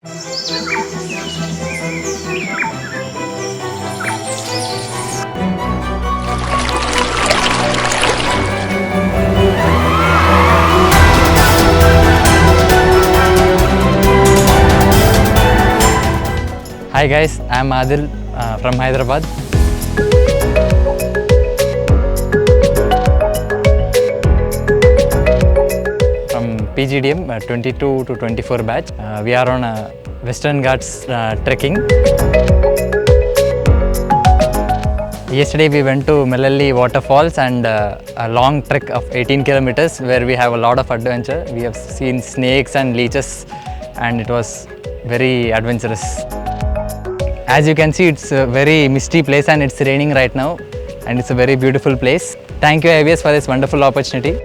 Hi guys, I am Adil from Hyderabad. From PGDM 22 to 24 batch. We are on a Western Ghats trekking. Yesterday we went to Mallalli Waterfalls and a long trek of 18 kilometers where we have a lot of adventure. We have seen snakes and leeches and it was very adventurous. As you can see, it's a very misty place and it's raining right now and it's a very beautiful place. Thank you IIBS for this wonderful opportunity.